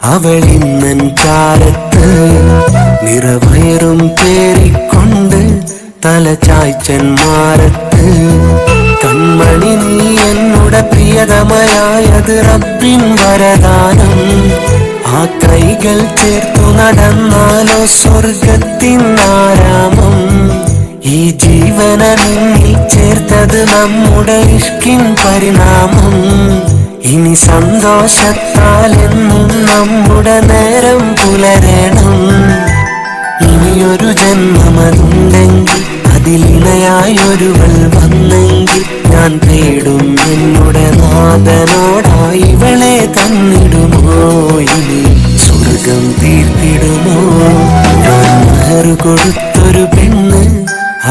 അവളിന്നൻ കാലത്ത് നിറവയറും പേറിക്കൊണ്ട് തല ചായ്ച്ചന്മാരത്ത് കൺമണി നീ എന്നുടെ പ്രിയതമയായത് റബ്ബിൻ വരദാനം. ആ കൈകൾ ചേർത്തു നടന്നാലോ സ്വർഗത്തിൻ ആരാമം. ഈ ജീവന നിന്നിൽ ചേർത്തത് നമ്മുടെ ഇഷ്കിൻ പരിണാമം. ഇനി സന്തോഷത്താൽ എന്നും നമ്മുടെ നേരം പുലരണം. ഇനിയൊരു ജന്മമതുണ്ടെങ്കിൽ അതിലിണയായൊരുവൾ വന്നെങ്കിൽ ഞാൻ തേടും എന്നുടെ നാഥനോടായി ഇവളെ തന്നിടുമോ. ഇനി സ്വർഗം തീർത്തിടുമോ. ഞാൻ മഹർ കൊടുത്തൊരു പെണ്ണ്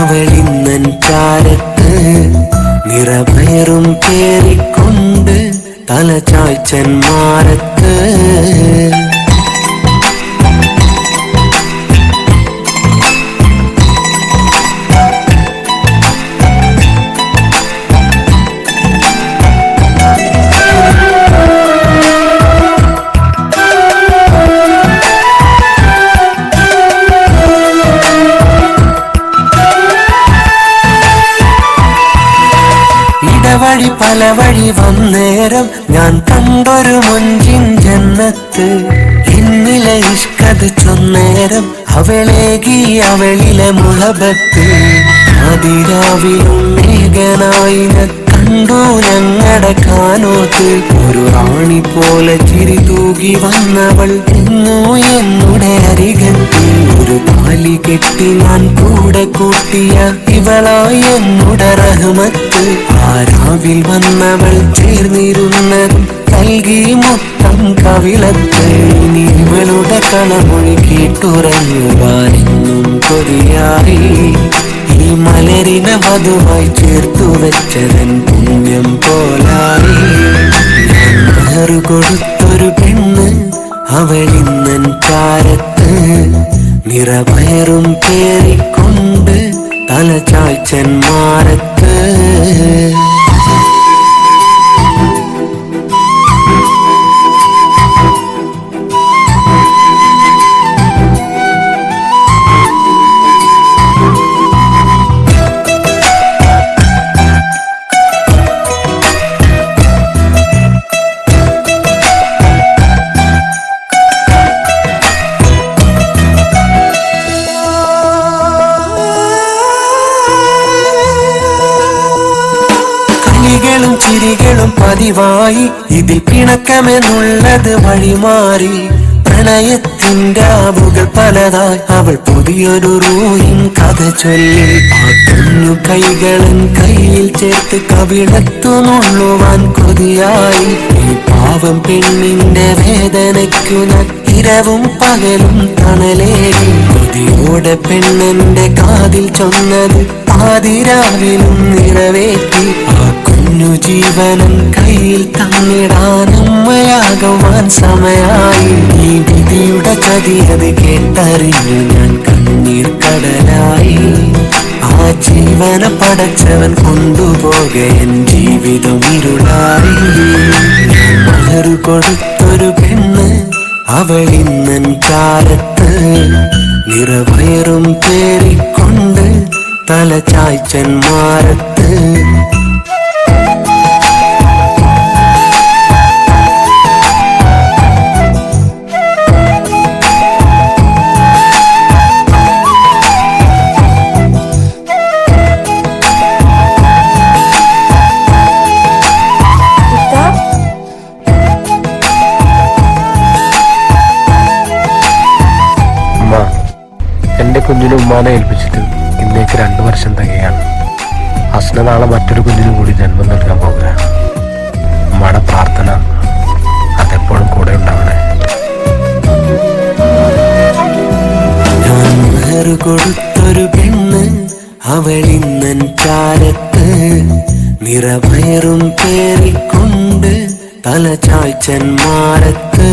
അവളിന്നൻ ചാരത്ത് നിറഭയറും പേറിക്കൊണ്ട് തല ചായ്ച്ചന്മാരത്ത്. വഴി പല വഴി വന്നേരം ഞാൻ കണ്ടൊരു മൊഞ്ചിൻ ജന്നത്ത്. എന്നിലെ ഇഷ്കത് ചൊന്നേരം അവളേകി അവളിലെ മുഹബത്ത്. അതിരാവിലും മേഘനായി കണ്ടു ഞങ്ങളുടെ കാനോത്ത്. ഒരു റാണി പോലെ ചിരി തൂകി വന്നവൾ എന്നു എന്നുടെ അരികത്ത്. ഒരു താലി കെട്ടി ഞാൻ കൂടെ കൂട്ടിയ ഇവളായി എന്നുടെ റഹ്മത്ത്. ആരാവിൽ വന്നവൾ ചേർന്നിരുന്നതും നൽകി മൊത്തം കവിളത്ത്. ഇനി ഇവളുടെ കളമൊഴി കേട്ടുറങ്ങുവാനെന്നും കൊതിയായി. ഈ മലരിനെ വധുവായി ചേർത്തു വെച്ചതൻ പുണ്യം പോലായി. ഞാൻ മഹർ കൊടുത്തൊരു പെണ്ണ് അവളിന്നൻ ചാരത്ത് നിറഭയറും പേറിക്കൊണ്ട് തല ചായ്ച്ചന്മാരത്ത്. ചിരികളും പതിവായി ഇതിൽ പിണക്കമെന്നുള്ളത് വഴിമാറി. പ്രണയത്തിന്റെ ആവുകൾ പലതായി അവൾ പുതിയൊരു റൂഹിൻ കഥ ചൊല്ലി. ആ കുഞ്ഞു കൈകളൻ കയ്യിൽ ചേർത്ത് കവിളത്തു നുള്ളുവാൻ കൊതിയായി. ഈ പാവം പെണ്ണിന്റെ വേദനയ്ക്കു ഇരവും പകലും തണലേകി. കൊതിയോടെ പെണ്ണിന്റെ കാതിൽ ചൊന്നത് പാതിരാവിലും നിറവേറ്റി. ആ കുഞ്ഞു ജീവനും കയ്യിൽ തന്നിടാൻ അമ്മയാകുവാൻ സമയായി. ഈ വിധിയുടെ ചതി അത് കേട്ടറിഞ്ഞു ഞാൻ കണ്ണീർ കടലായി. ആ ജീവന പടച്ചവൻ കൊണ്ടുപോകൻ ജീവിതം ഇരുളായി. ഞാൻ മഹർ കൊടുത്തൊരു പെണ്ണ് അവളിന്നൻ കാലത്ത് നിറവയറും പേറിക്കൊണ്ട് തല ചായ്ച്ചന്മാരത്ത്. എന്റെ കുഞ്ഞിന് ഉമ്മാനെ ഏൽപ്പിച്ചിട്ട് ഇന്നേക്ക് 2 വർഷം തികയാണ്. ഹസ്ന നാളെ മറ്റൊരു കുഞ്ഞിനും കൂടി ജന്മം നൽകാൻ പോകുകയാണ്. ഉമ്മയുടെ പ്രാർത്ഥന അതെപ്പോഴും കൂടെ ഉണ്ടാവണേ. ഞാൻ മഹർ കൊടുത്തൊരു പെണ്ണ് അവളിന്നൻ ചാരത്ത് നിറഭയറും പേറിക്കൊണ്ട് തല ചായ്ച്ചന്മാരത്ത്.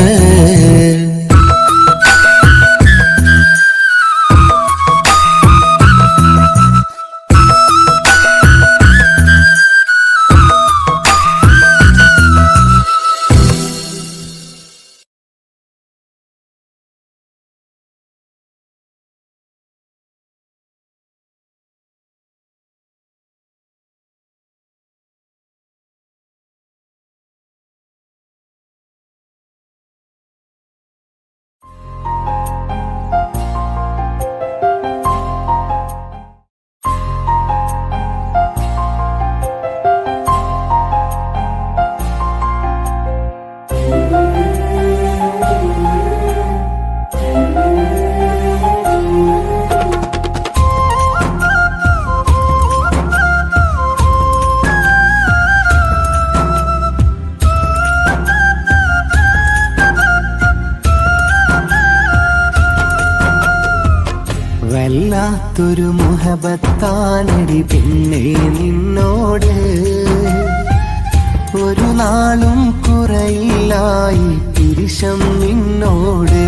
വല്ലാത്തൊരു മുഹബത്താനടി പിന്നെ നിന്നോട്, ഒരു നാളും കുറയില്ലായി പിരിശം നിന്നോട്.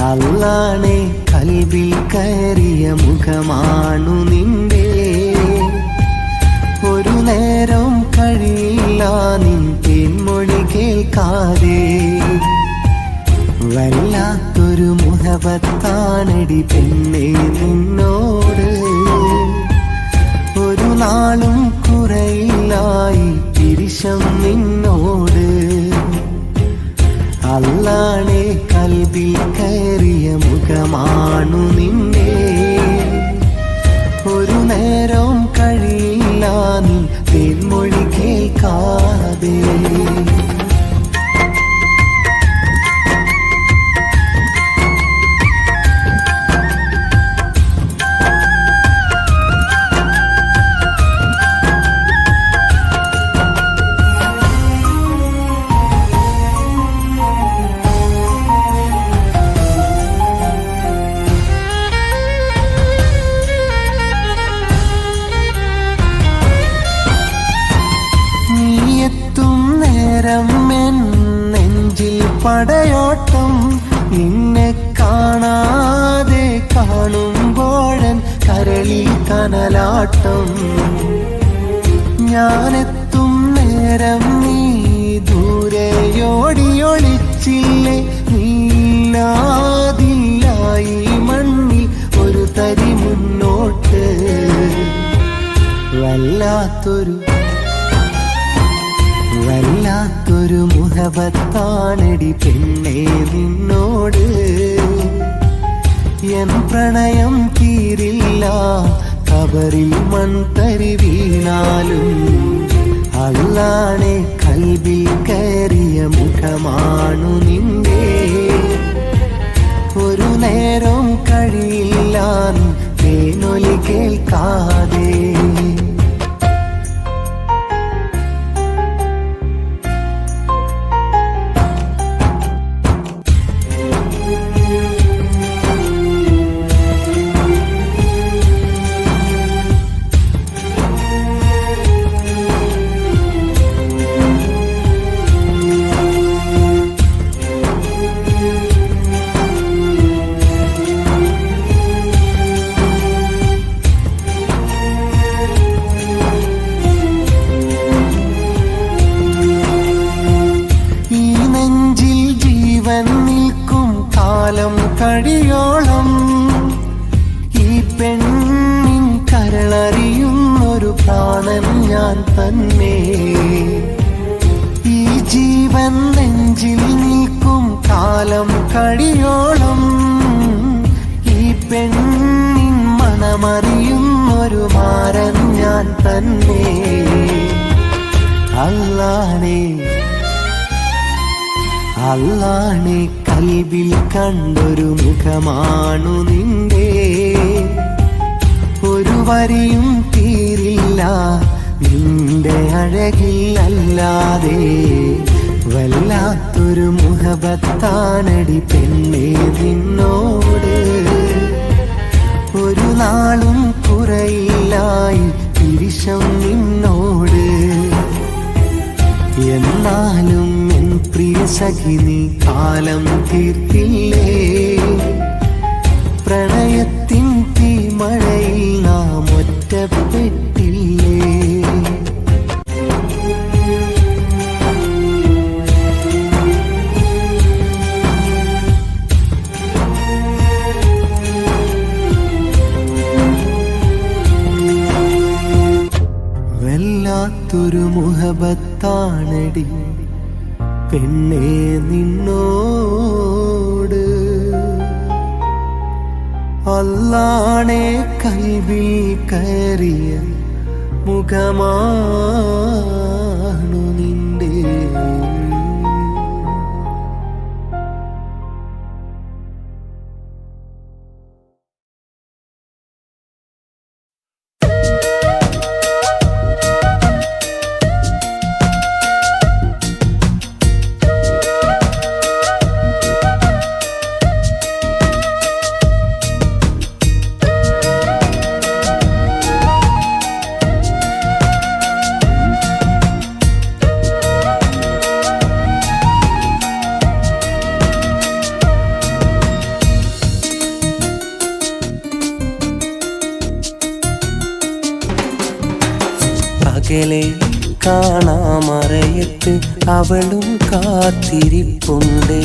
അല്ലാണെ കൽബിൽ കയറിയ മുഖമാണു നിന്റെ, ഒരു നേരം കഴിയില്ല നിൻ തേൻമൊഴി കേൾക്കാതെ. വല്ലാത്തൊരു മുഹബത്താനടി പെണ്ണേ നിന്നോട്, ഒരു നാളും കുറയില്ലായി പിരിശം നിന്നോട്. അല്ലാണെ കൽബിൽ കയറിയ മുഖമാണു നിന്റെ, ഒരു നേരം കഴിയില്ല നീ തേൻമൊഴി കേൾക്കാതെ. നെഞ്ചിൽ പടയോട്ടം, നിന്നെ കാണാതെ കാണുമ്പോഴൻ കരളിൽ കനലാട്ടം. ഞാനെത്തും നേരം നീ ദൂരെയോടിയൊളിച്ചില്ലേ, നീല്ലാതില്ലായി മണ്ണിൽ ഒരു തരി മുന്നോട്ട്. വല്ലാത്തൊരു മുഹബത്താനടി പെണ്ണേ നിന്നോട്, എൻ പ്രണയം തീരില്ല കബറിൽ മൺതരി വീണാലും. അല്ലാണെ കൽബിൽ കയറിയ മുഖമാണു നിന്റെ, ഒരു നേരം കഴിയില്ല തേനൊലി കേൾക്കാതെ. കഴിയോളം ഈ പെണ്ണിൻ കരളറിയുന്നൊരു പ്രാണൻ ഞാൻ തന്നെ. ഈ ജീവൻ നെഞ്ചിൽ നിൽക്കും കാലം കഴിയോളം, ഈ പെണ്ണിൻ മണമറിയുന്നൊരു മാരൻ ഞാൻ തന്നെ. അല്ലാണെ കൽബിൽ കണ്ടൊരു മുഖമാണു നിന്റെ, ഒരു വരിയും തീരില്ല നിന്റെ അഴകിൽ അല്ലാതെ. വല്ലാത്തൊരു മുഹബത്താനടി പെണ്ണേ നിന്നോട്, ഒരു നാളും കുറയില്ലായി പിരിശം നിന്നോട്. എന്നാലും എൻ പ്രിയ സഖി നീ കാലം തീർത്തില്ലേ, പ്രണയത്തിൻ തീമഴയിൽ നാം ഒറ്റപ്പെട്ടില്ലേ. വല്ലാത്തൊരു മുഹബത്താനടി പെണ്ണേ നിന്നോട്, അല്ലാണെ കൽബിൽ കയറിയ മുഖമാണു നിന്റെ. അകലെ കാണാമറയത്ത് അവളും കാത്തിരിപ്പുണ്ട്.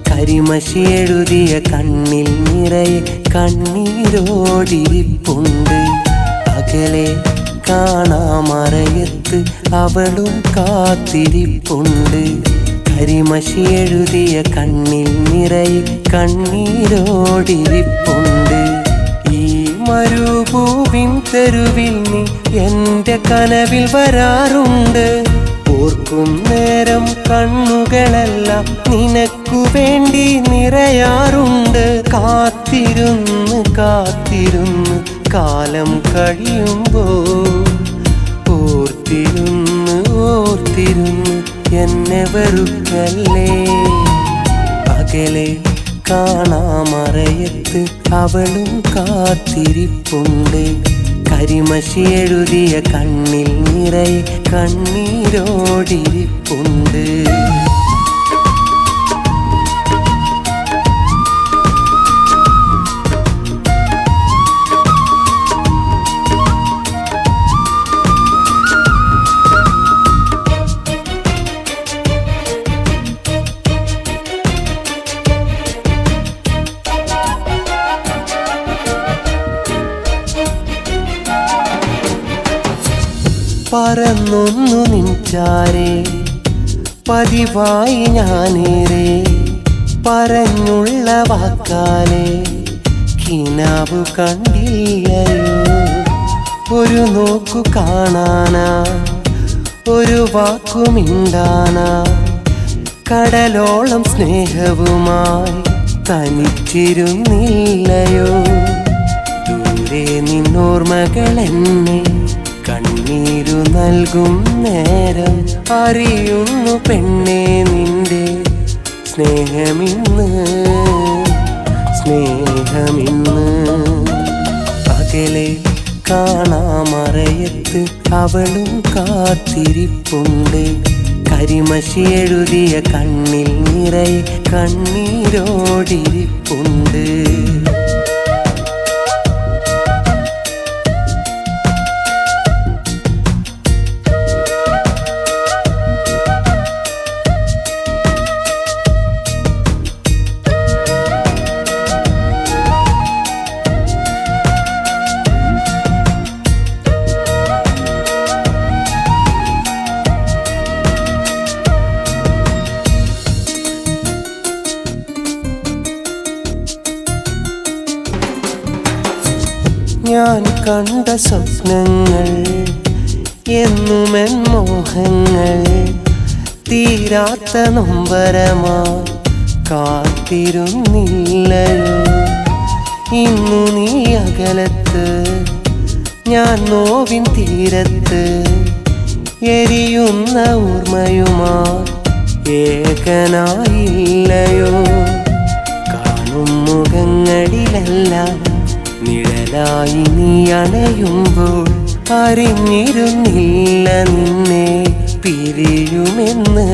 കരിമഷി എഴുതിയ കണ്ണിൽ നിറയെ കണ്ണീരോടിരിപ്പുണ്ട്. അകലെ കാണാമറയത്ത് അവളും കാത്തിരിപ്പുണ്ട്. കരിമഷി എഴുതിയ കണ്ണിൽ നിറയെ കണ്ണീരോടിരിപ്പുണ്ട്. ഈ മരുഭൂവിൻ തെരുവിൽ നീ എൻ്റെ കനവിൽ വരാറുണ്ട്. ഓർക്കും നേരം കണ്ണുകളെല്ലാം നിനക്കു വേണ്ടി നിറയാറുണ്ട്. കാത്തിരുന്ന് കാത്തിരുന്ന് കാലം കഴിയുമ്പോൾ ഓർത്തിരുന്ന് ഓർത്തിരുന്ന് എന്നെ വെറുക്കല്ലേ. അകലെ കാണാമറയത്ത് അവളും കാത്തിരിപ്പുണ്ട്. കരിമഷി എഴുതിയ കണ്ണിൽ നിറയെ കണ്ണീരോടിരിപ്പുണ്ട്. പറന്നൊന്നു നിൻചാരേ പതിവായി ഞാനേറെ പറഞ്ഞുള്ള വാക്കാലെ കിനാവു കണ്ടില്ലയോ. ഒരു നോക്കു കാണാനാ ഒരു വാക്കുമിണ്ടാനാ കടലോളം സ്നേഹവുമായി തനിച്ചിരുന്നില്ലയോ. ദൂരെ നിന്നോർമകളെന്നെ കണ്ണീരു നൽകും നേരം അറിയുന്നു പെണ്ണേ നിന്റെ സ്നേഹമിന്ന് സ്നേഹമിന്ന്. അകലെ കാണാമറയത്ത് അവളും കാത്തിരിപ്പുണ്ട്. കരിമഷി എഴുതിയ കണ്ണിൽ നിറയെ കണ്ണീരോടിരിപ്പുണ്ട്. ഞാൻ കണ്ട സ്വപ്നങ്ങൾ എന്നുമെൻ മോഹങ്ങൾ തീരാത്ത നൊമ്പരമായി കാത്തിരുന്നില്ലയോ. ഇന്നു നീ അകലത്ത് ഞാൻ നോവിൻ തീരത്ത് എരിയുന്ന ഓർമ്മയുമായി ഏകനായില്ലയോ. കാണും മുഖങ്ങളിലെല്ലാം നിഴലായി നീ അണയുമ്പോൾ അറിഞ്ഞിരുന്നില്ല നിന്നെ പിരിയുമെന്ന്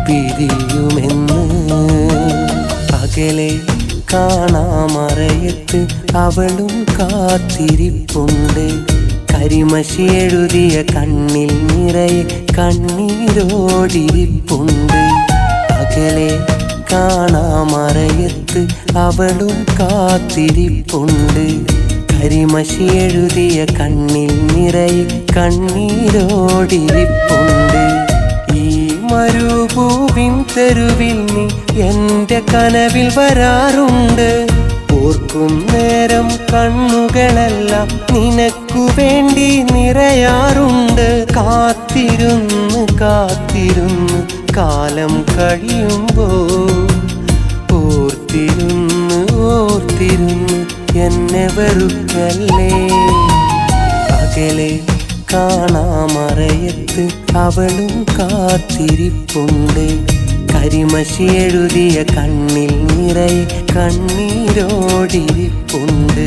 പിരിയുമെന്ന്. അകലെ കാണാമറയത്ത് അവളും കാത്തിരിപ്പുണ്ട്. കരിമഷി എഴുതിയ കണ്ണിൽ നിറയെ കണ്ണീരോടിരിപ്പുണ്ട്. അകലെ കാണാമറയത്ത് അവളും കാത്തിരിപ്പുണ്ട്. കരിമഷി എഴുതിയ കണ്ണിൽ നിറയെ കണ്ണീരോടിരിപ്പുണ്ട്. ഈ മരുഭൂവിൻ തെരുവിൽ നീ എൻ്റെ കനവിൽ വരാറുണ്ട്. ഓർക്കും നേരം കണ്ണുകളെല്ലാം നിനക്കു വേണ്ടി നിറയാറുണ്ട്. കാത്തിരുന്ന് കാത്തിരുന്ന് കാലം കഴിയുമ്പോൾ ഓർത്തിരുന്ന് ഓർത്തിരുന്ന് എന്നെ വെറുക്കല്ലേ. അകലെ കാണാമറയത്ത് അവളും കാത്തിരിപ്പുണ്ട്. കരിമഷി എഴുതിയ കണ്ണിൽ നിറയെ കണ്ണീരോടിരിപ്പുണ്ട്.